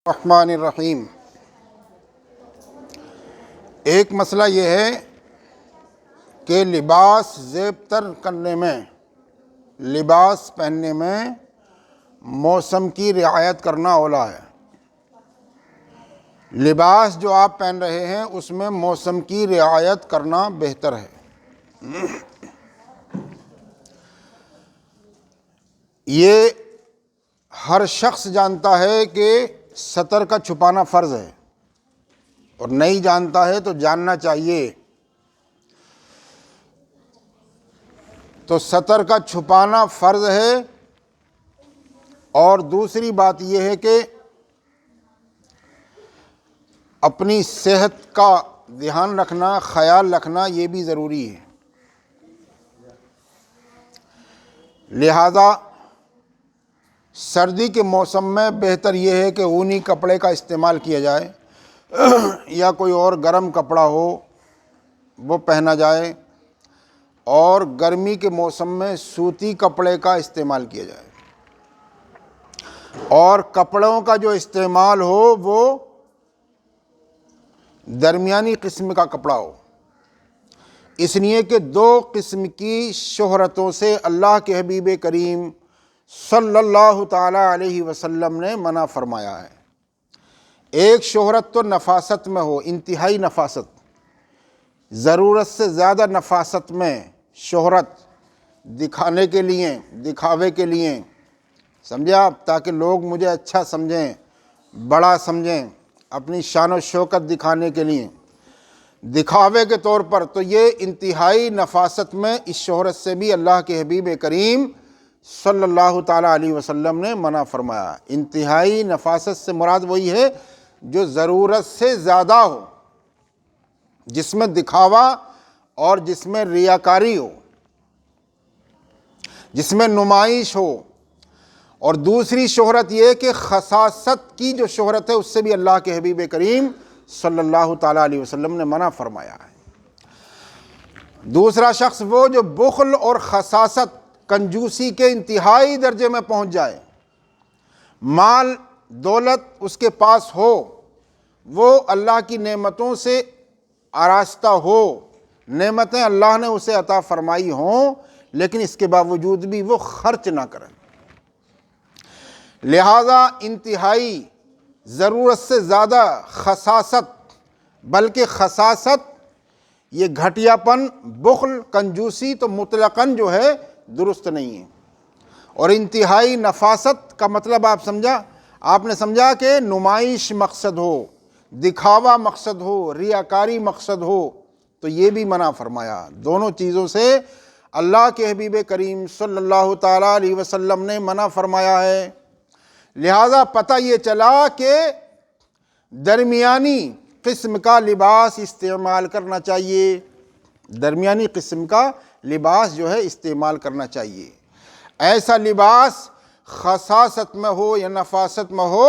الرحمن الرحیم۔ ایک مسئلہ یہ ہے کہ لباس زیب تر کرنے میں، لباس پہننے میں موسم کی رعایت کرنا اولا ہے۔ لباس جو آپ پہن رہے ہیں اس میں موسم کی رعایت کرنا بہتر ہے۔ یہ ہر شخص جانتا ہے کہ سطر کا چھپانا فرض ہے، اور نہیں جانتا ہے تو جاننا چاہیے۔ تو سطر کا چھپانا فرض ہے، اور دوسری بات یہ ہے کہ اپنی صحت کا دھیان رکھنا، خیال رکھنا یہ بھی ضروری ہے۔ لہذا سردی کے موسم میں بہتر یہ ہے کہ اونی کپڑے کا استعمال کیا جائے، یا کوئی اور گرم کپڑا ہو وہ پہنا جائے، اور گرمی کے موسم میں سوتی کپڑے کا استعمال کیا جائے، اور کپڑوں کا جو استعمال ہو وہ درمیانی قسم کا کپڑا ہو، اس لیے کہ دو قسم کی شہرتوں سے اللہ کے حبیب کریم صلی اللہ تعالی علیہ وسلم نے منع فرمایا ہے۔ ایک شہرت تو نفاست میں ہو، انتہائی نفاست، ضرورت سے زیادہ نفاست میں شہرت، دکھانے کے لیے، دکھاوے کے لیے، سمجھے آپ، تاکہ لوگ مجھے اچھا سمجھیں، بڑا سمجھیں، اپنی شان و شوکت دکھانے کے لیے، دکھاوے کے طور پر، تو یہ انتہائی نفاست میں اس شہرت سے بھی اللہ کے حبیب کریم صلی اللہ تعالیٰ علیہ وسلم نے منع فرمایا۔ انتہائی نفاست سے مراد وہی ہے جو ضرورت سے زیادہ ہو، جس میں دکھاوا اور جس میں ریاکاری ہو، جس میں نمائش ہو۔ اور دوسری شہرت یہ کہ خساست کی جو شہرت ہے اس سے بھی اللہ کے حبیب کریم صلی اللہ تعالیٰ علیہ وسلم نے منع فرمایا ہے۔ دوسرا شخص وہ جو بخل اور خساست، کنجوسی کے انتہائی درجے میں پہنچ جائے، مال دولت اس کے پاس ہو، وہ اللہ کی نعمتوں سے آراستہ ہو، نعمتیں اللہ نے اسے عطا فرمائی ہوں، لیکن اس کے باوجود بھی وہ خرچ نہ کرے۔ لہذا انتہائی ضرورت سے زیادہ خساست، بلکہ خساست یہ گھٹیا پن، بخل، کنجوسی تو مطلقاً جو ہے درست نہیں ہے۔ اور انتہائی نفاست کا مطلب آپ نے سمجھا کہ نمائش مقصد ہو، دکھاوا مقصد ہو، ریاکاری مقصد ہو، تو یہ بھی منع فرمایا۔ دونوں چیزوں سے اللہ کے حبیب کریم صلی اللہ تعالیٰ علیہ وسلم نے منع فرمایا ہے۔ لہذا پتہ یہ چلا کہ درمیانی قسم کا لباس استعمال کرنا چاہیے، درمیانی قسم کا لباس جو ہے استعمال کرنا چاہیے۔ ایسا لباس خساست میں ہو یا نفاست میں ہو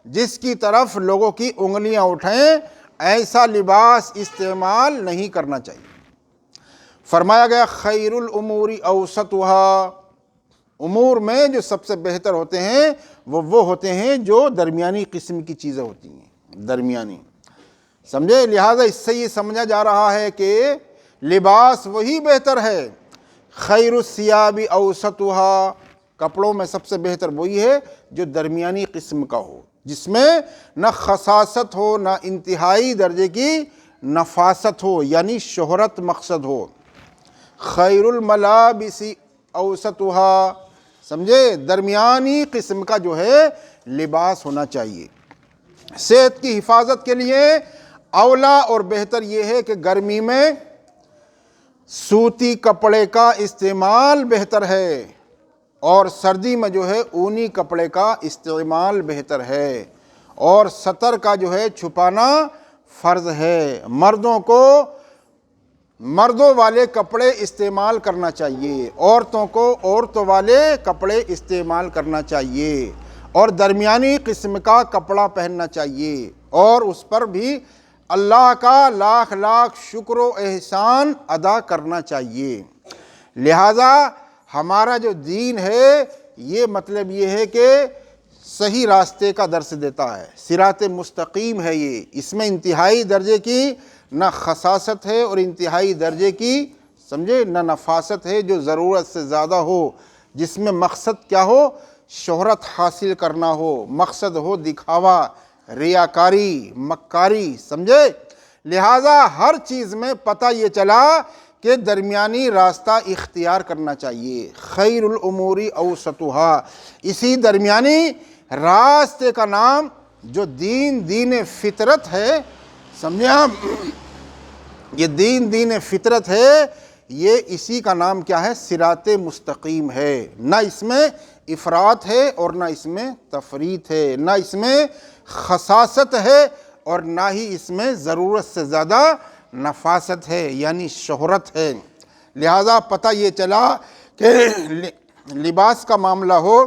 جس کی طرف لوگوں کی انگلیاں اٹھیں، ایسا لباس استعمال نہیں کرنا چاہیے۔ فرمایا گیا خیر الامور اوسطها، امور میں جو سب سے بہتر ہوتے ہیں وہ ہوتے ہیں جو درمیانی قسم کی چیزیں ہوتی ہیں، درمیانی، سمجھے۔ لہٰذا اس سے یہ سمجھا جا رہا ہے کہ لباس وہی بہتر ہے، خیر الثیاب اوسطها، کپڑوں میں سب سے بہتر وہی ہے جو درمیانی قسم کا ہو، جس میں نہ خساست ہو نہ انتہائی درجے کی نفاست ہو، یعنی شہرت مقصد ہو۔ خیر الملابس اوسطها، سمجھے، درمیانی قسم کا جو ہے لباس ہونا چاہیے۔ صحت کی حفاظت کے لیے اولا اور بہتر یہ ہے کہ گرمی میں سوتی کپڑے کا استعمال بہتر ہے، اور سردی میں جو ہے اونی کپڑے کا استعمال بہتر ہے، اور سطر کا جو ہے چھپانا فرض ہے۔ مردوں کو مردوں والے کپڑے استعمال کرنا چاہیے، عورتوں کو عورتوں والے کپڑے استعمال کرنا چاہیے، اور درمیانی قسم کا کپڑا پہننا چاہیے، اور اس پر بھی اللہ کا لاکھ لاکھ شکر و احسان ادا کرنا چاہیے۔ لہذا ہمارا جو دین ہے یہ مطلب یہ ہے کہ صحیح راستے کا درس دیتا ہے، صراط مستقیم ہے یہ، اس میں انتہائی درجے کی نہ خساست ہے اور انتہائی درجے کی سمجھے نہ نفاست ہے جو ضرورت سے زیادہ ہو، جس میں مقصد کیا ہو، شہرت حاصل کرنا ہو، مقصد ہو دکھاوا، ریاکاری، مکاری، سمجھے؟ لہٰذا ہر چیز میں پتہ یہ چلا کہ درمیانی راستہ اختیار کرنا چاہیے، خیر الامور اوسطھا، اسی درمیانی راستے کا نام جو دین فطرت ہے، سمجھے آپ؟ یہ دین فطرت ہے، یہ اسی کا نام کیا ہے؟ صراط مستقیم ہے، نہ اس میں افراط ہے اور نہ اس میں تفریط ہے، نہ اس میں خساست ہے اور نہ ہی اس میں ضرورت سے زیادہ نفاست ہے یعنی شہرت ہے۔ لہٰذا پتہ یہ چلا کہ لباس کا معاملہ ہو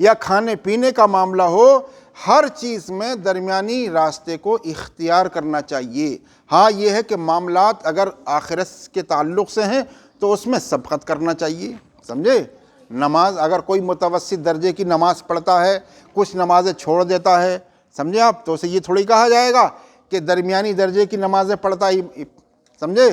یا کھانے پینے کا معاملہ ہو، ہر چیز میں درمیانی راستے کو اختیار کرنا چاہیے۔ ہاں یہ ہے کہ معاملات اگر آخرت کے تعلق سے ہیں تو اس میں سبقت کرنا چاہیے، سمجھے؟ نماز اگر کوئی متوسط درجے کی نماز پڑھتا ہے، کچھ نمازیں چھوڑ دیتا ہے، سمجھے آپ؟ تو اسے یہ تھوڑی کہا جائے گا کہ درمیانی درجے کی نمازیں پڑھتا ہے، سمجھے؟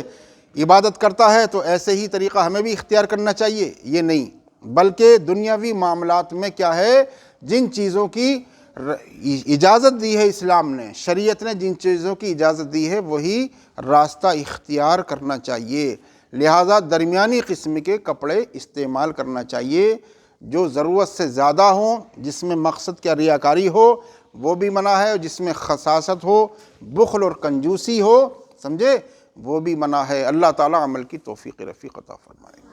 عبادت کرتا ہے تو ایسے ہی طریقہ ہمیں بھی اختیار کرنا چاہیے، یہ نہیں، بلکہ دنیاوی معاملات میں کیا ہے، جن چیزوں کی اجازت دی ہے اسلام نے، شریعت نے جن چیزوں کی اجازت دی ہے وہی راستہ اختیار کرنا چاہیے۔ لہٰذا درمیانی قسم کے کپڑے استعمال کرنا چاہیے جو ضرورت سے زیادہ ہوں، جس میں مقصد کیا ریاکاری ہو وہ بھی منع ہے، اور جس میں خساست ہو، بخل اور کنجوسی ہو، سمجھے، وہ بھی منع ہے۔ اللہ تعالیٰ عمل کی توفیق رفیق عطا فرمائے۔